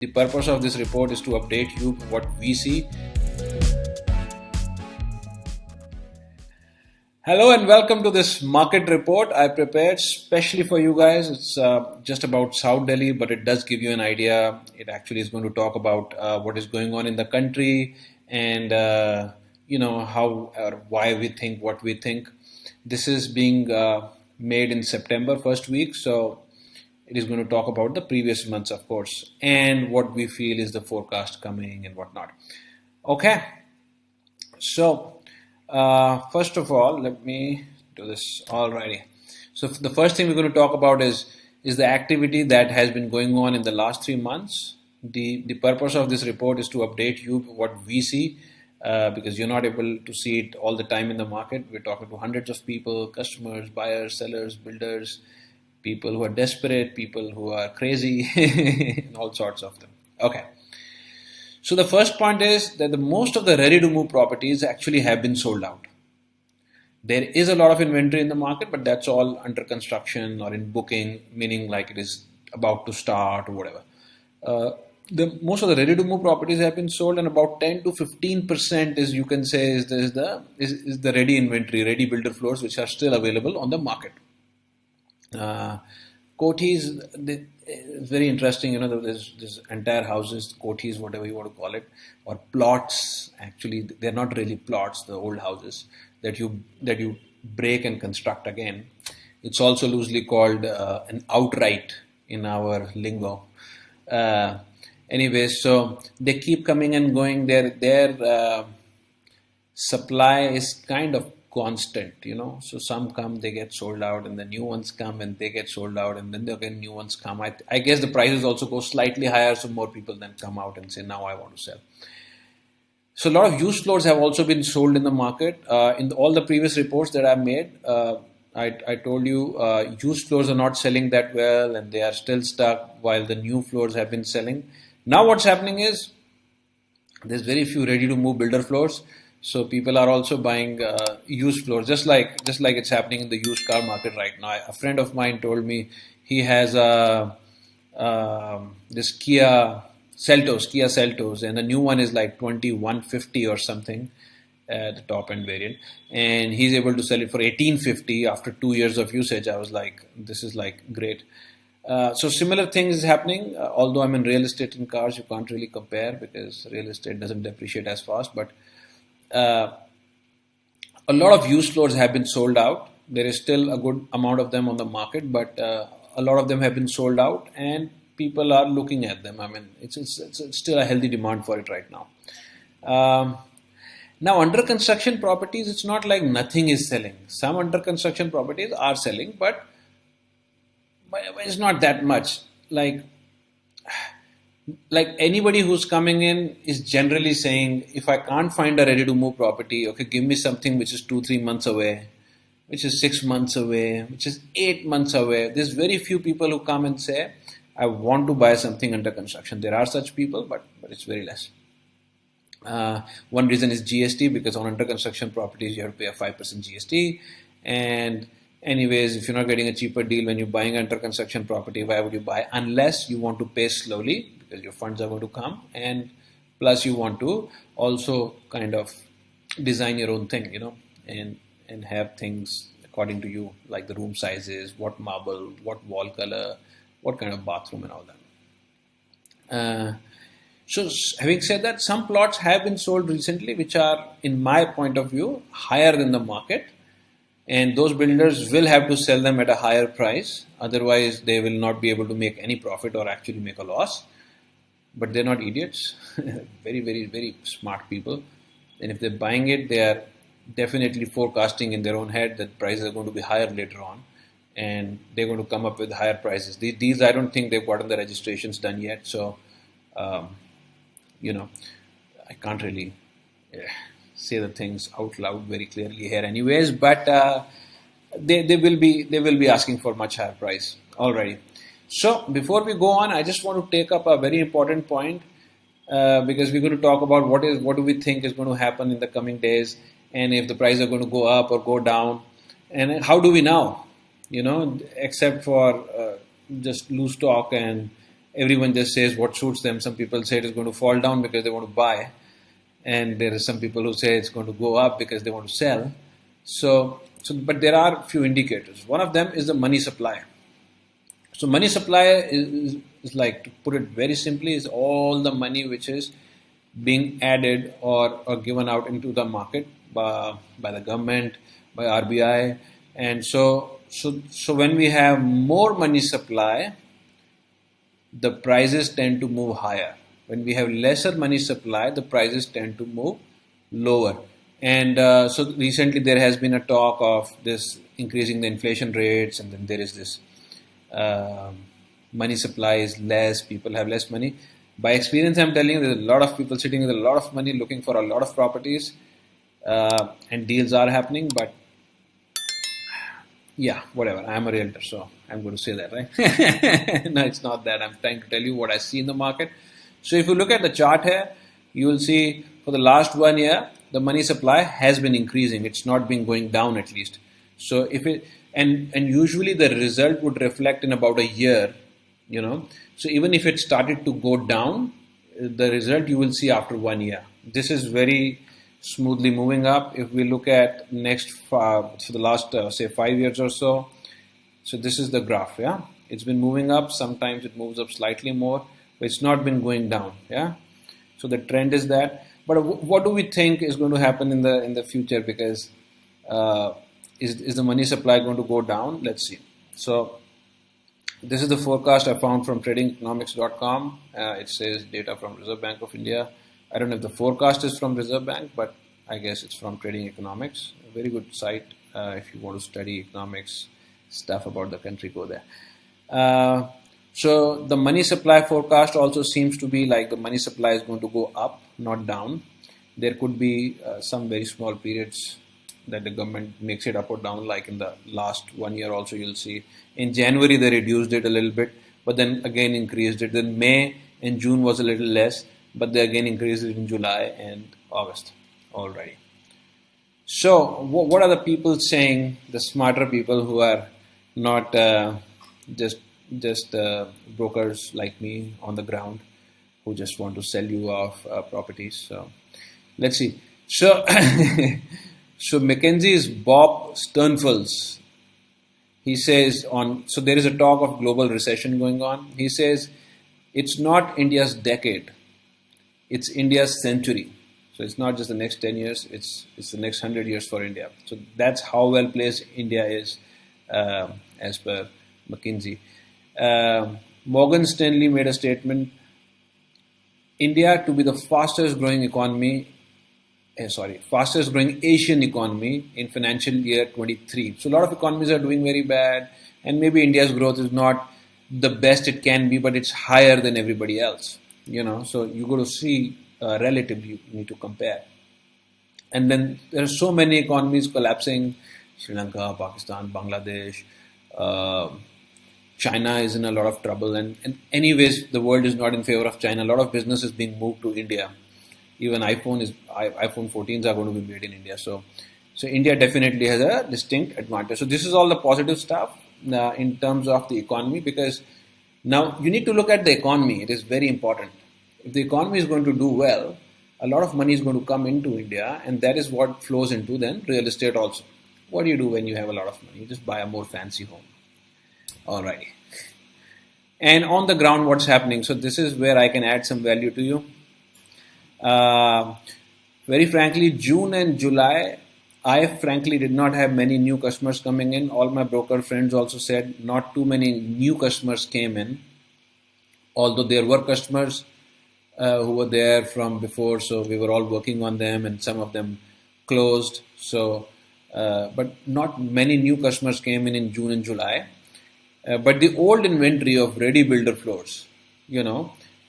The purpose of this report is to update you what we see. Hello and welcome to this market report I prepared specially for you guys. It's just about South Delhi, but it does give you an idea. It actually is going to talk about what is going on in the country and how or why we think what we think. This is being made in September first week, so it is going to talk about the previous months, of course, and what we feel is the forecast coming and whatnot. Okay, so first of all, let me do this. Alrighty. So the first thing we're going to talk about is the activity that has been going on in the last 3 months. The purpose of this report is to update you what we see. Because you're not able to see it all the time in the market. We're talking to hundreds of people, customers, buyers, sellers, builders, people who are desperate, people who are crazy, and all sorts of them. Okay. So the first point is that the most of the ready-to-move properties actually have been sold out. There is a lot of inventory in the market, but that's all under construction or in booking, meaning like it is about to start or whatever. Most of the ready-to-move properties have been sold, and about 10 to 15% is, you can say, is the ready inventory, ready builder floors, which are still available on the market. Kothis, it's very interesting. There's entire houses, kothis, whatever you want to call it, or plots. Actually, they're not really plots. The old houses that you break and construct again. It's also loosely called an outright in our lingo. Anyways, so they keep coming and going. Their supply is kind of constant, So some come, they get sold out, and the new ones come and they get sold out, and then again new ones come. I guess the prices also go slightly higher, so more people then come out and say, now I want to sell. So a lot of used floors have also been sold in the market. In all the previous reports that I've made, I told you used floors are not selling that well, and they are still stuck while the new floors have been selling. Now what's happening is there's very few ready to move builder floors, so people are also buying used floors, just like it's happening in the used car market right now. A friend of mine told me he has this Kia Seltos, and the new one is like 2150 or something, the top end variant, and he's able to sell it for 1850 after 2 years of usage. I was like, this is like great. So similar things is happening. Although I'm in real estate in cars, you can't really compare because real estate doesn't depreciate as fast. But a lot of used floors have been sold out. There is still a good amount of them on the market, but a lot of them have been sold out, and people are looking at them. I mean, it's still a healthy demand for it right now. Now, under construction properties, it's not like nothing is selling. Some under construction properties are selling, but it's not that much. Like anybody who's coming in is generally saying, if I can't find a ready to move property, okay, give me something which is 2-3 months away, which is 6 months away, which is 8 months away. There's very few people who come and say, I want to buy something under construction. There are such people, but it's very less. One reason is GST, because on under construction properties you have to pay a 5% GST. And anyways, if you're not getting a cheaper deal when you're buying under construction property, why would you buy? Unless you want to pay slowly, because your funds are going to come, and plus you want to also kind of design your own thing, and have things according to you, like the room sizes, what marble, what wall color, what kind of bathroom and all that. So having said that, some plots have been sold recently which are, in my point of view, higher than the market. And those builders will have to sell them at a higher price. Otherwise, they will not be able to make any profit or actually make a loss. But they're not idiots. Very, very, very smart people. And if they're buying it, they are definitely forecasting in their own head that prices are going to be higher later on. And they're going to come up with higher prices. These I don't think they've gotten the registrations done yet. So, I can't really say the things out loud very clearly here anyways, but they will be asking for much higher price already. So before we go on, I just want to take up a very important point, because we're going to talk about what do we think is going to happen in the coming days, and if the prices are going to go up or go down, and how do we know, except for just loose talk and everyone just says what suits them. Some people say it is going to fall down because they want to buy, and there are some people who say it's going to go up because they want to sell. But there are few indicators. One of them is the money supply. So money supply is like, to put it very simply, is all the money which is being added or given out into the market by the government, by RBI. And so when we have more money supply, the prices tend to move higher. When we have lesser money supply, the prices tend to move lower. And so recently there has been a talk of this increasing the inflation rates, and then there is this money supply is less, people have less money. By experience, I'm telling you, there's a lot of people sitting with a lot of money looking for a lot of properties, and deals are happening. But yeah, whatever. I'm a realtor, so I'm going to say that, right? No, it's not that. I'm trying to tell you what I see in the market. So if you look at the chart here, you will see for the last 1 year, the money supply has been increasing. It's not been going down, at least. So if it and usually the result would reflect in about a year, So even if it started to go down, the result you will see after 1 year. This is very smoothly moving up. If we look at for the last say 5 years or so, so this is the graph. Yeah, it's been moving up. Sometimes it moves up slightly more, but it's not been going down. Yeah, so the trend is that. But what do we think is going to happen in the future? Because is the money supply going to go down? Let's see. So this is the forecast I found from tradingeconomics.com. It says data from Reserve Bank of India. I don't know if the forecast is from Reserve Bank, but I guess it's from Trading Economics. A very good site. If you want to study economics stuff about the country, go there. So the money supply forecast also seems to be like the money supply is going to go up, not down. There could be some very small periods that the government makes it up or down, like in the last 1 year also you'll see. In January they reduced it a little bit, but then again increased it. Then May and June was a little less, but they again increased it in July and August already. So what are the people saying, the smarter people who are not just brokers like me on the ground who just want to sell you off properties? So let's see. So so McKinsey's Bob Sternfels, he says so there is a talk of global recession going on. He says it's not India's decade, it's India's century. So it's not just the next 10 years, it's the next 100 years for India. So that's how well placed India is as per McKinsey. Morgan Stanley made a statement, India to be the fastest growing Asian economy in financial year 23. So a lot of economies are doing very bad, and maybe India's growth is not the best it can be, but it's higher than everybody else. So you got to see relatively, you need to compare. And then there are so many economies collapsing: Sri Lanka, Pakistan, Bangladesh. China is in a lot of trouble, and anyways, the world is not in favor of China. A lot of business is being moved to India. Even iPhone 14s are going to be made in India. So India definitely has a distinct advantage. So this is all the positive stuff in terms of the economy, because now you need to look at the economy. It is very important. If the economy is going to do well, a lot of money is going to come into India, and that is what flows into then real estate also. What do you do when you have a lot of money? You just buy a more fancy home. Alrighty. And on the ground, what's happening? So this is where I can add some value to you. Very frankly, June and July, I frankly did not have many new customers coming in. All my broker friends also said not too many new customers came in, although there were customers who were there from before, so we were all working on them, and some of them closed. So, but not many new customers came in June and July. But the old inventory of ready builder floors,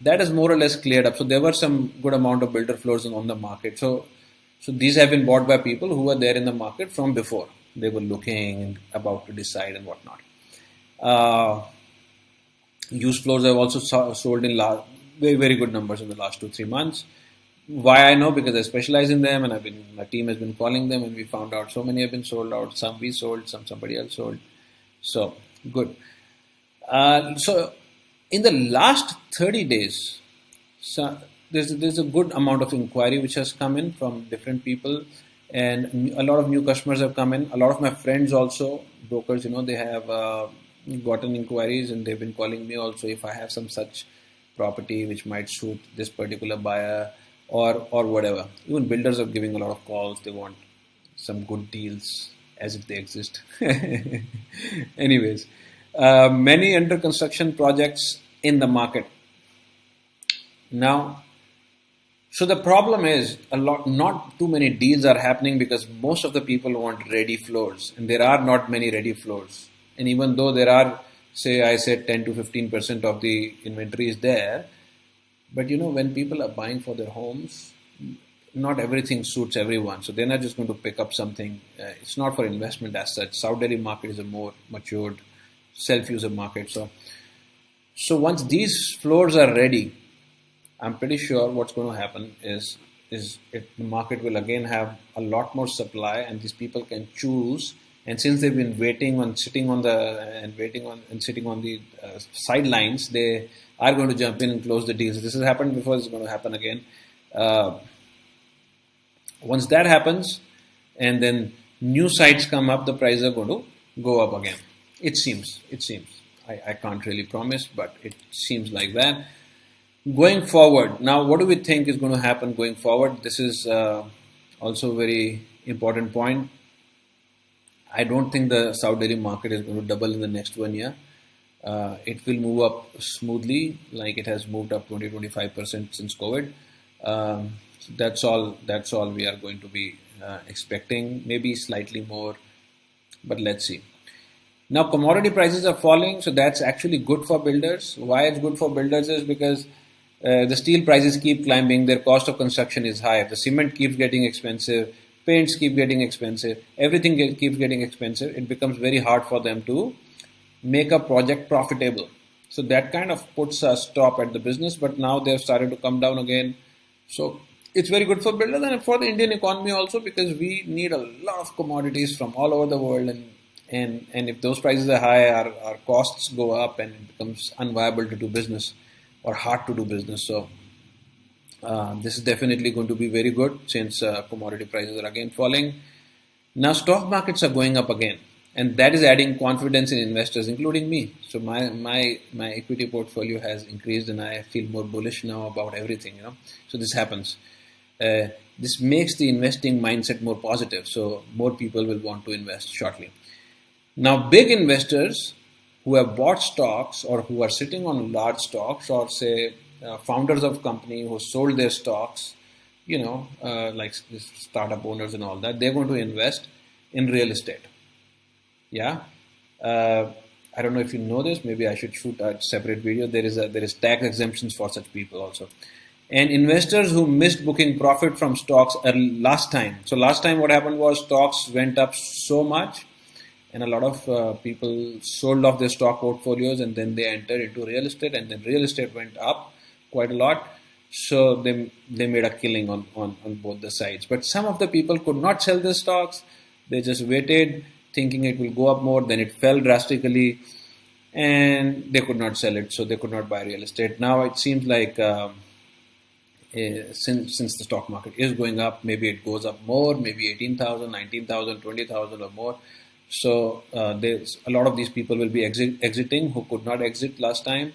that is more or less cleared up. So there were some good amount of builder floors on the market. So these have been bought by people who were there in the market from before. They were looking and about to decide and whatnot. Used floors have also sold in very, very good numbers in the last 2-3 months. Why I know? Because I specialize in them, and my team has been calling them, and we found out so many have been sold out. Some we sold, some somebody else sold. So good. So In the last 30 days, so there's a good amount of inquiry which has come in from different people, and a lot of new customers have come in. A lot of my friends also, brokers, they have gotten inquiries, and they've been calling me also if I have some such property which might suit this particular buyer or whatever. Even builders are giving a lot of calls. They want some good deals as if they exist. Anyways, many under construction projects in the market now. So the problem is not too many deals are happening because most of the people want ready floors, and there are not many ready floors. And even though there are, say, I said 10 to 15% of the inventory is there, but when people are buying for their homes, not everything suits everyone. So they're not just going to pick up something. It's not for investment as such. South Delhi market is a more matured self-user market. So once these floors are ready, I'm pretty sure what's going to happen is the market will again have a lot more supply, and these people can choose. And since they've been sitting on the sidelines, they are going to jump in and close the deals. This has happened before. It's going to happen again. Once that happens, and then new sites come up, the prices are going to go up again. It seems. I can't really promise, but it seems like that. Going forward, now what do we think is going to happen going forward? This is also a very important point. I don't think the South Delhi market is going to double in the next 1 year. It will move up smoothly, like it has moved up 20-25% since COVID. So that's all we are going to be expecting. Maybe slightly more, but let's see. Now commodity prices are falling, so that's actually good for builders. Why it's good for builders is because the steel prices keep climbing, their cost of construction is high, the cement keeps getting expensive, paints keep getting expensive, everything keeps getting expensive. It becomes very hard for them to make a project profitable. So that kind of puts a stop at the business, but now they've started to come down again. So it's very good for builders and for the Indian economy also, because we need a lot of commodities from all over the world, and if those prices are high, our costs go up and it becomes unviable to do business or hard to do business. So this is definitely going to be very good since commodity prices are again falling. Now stock markets are going up again, and that is adding confidence in investors, including me. So my equity portfolio has increased, and I feel more bullish now about everything. So this happens. This makes the investing mindset more positive. So more people will want to invest shortly. Now big investors who have bought stocks or who are sitting on large stocks, or say founders of company who sold their stocks, like startup owners and all that, they're going to invest in real estate. Yeah. I don't know if you know this. Maybe I should shoot a separate video. There is tax exemptions for such people also. And investors who missed booking profit from stocks last time. So last time what happened was stocks went up so much, and a lot of people sold off their stock portfolios, and then they entered into real estate, and then real estate went up quite a lot. So they made a killing on both the sides. But some of the people could not sell their stocks. They just waited, thinking it will go up more. Then it fell drastically, and they could not sell it, so they could not buy real estate. Now it seems like since the stock market is going up, maybe it goes up more, maybe 18,000, 19,000, 20,000 or more. So there's a lot of these people will be exiting who could not exit last time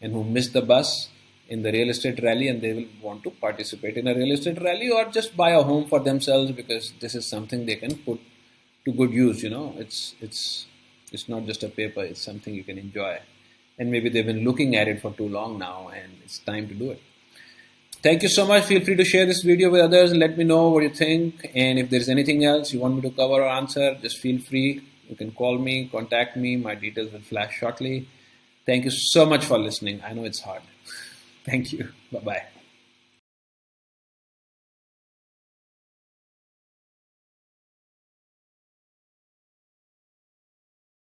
and who missed the bus in the real estate rally, and they will want to participate in a real estate rally or just buy a home for themselves, because this is something they can put to good use. It's not just a paper, it's something you can enjoy, and maybe they've been looking at it for too long now, and it's time to do it. Thank you so much. Feel free to share this video with others and let me know what you think. And if there's anything else you want me to cover or answer, just feel free. You can call me, contact me. My details will flash shortly. Thank you so much for listening. I know it's hard. Thank you. Bye-bye.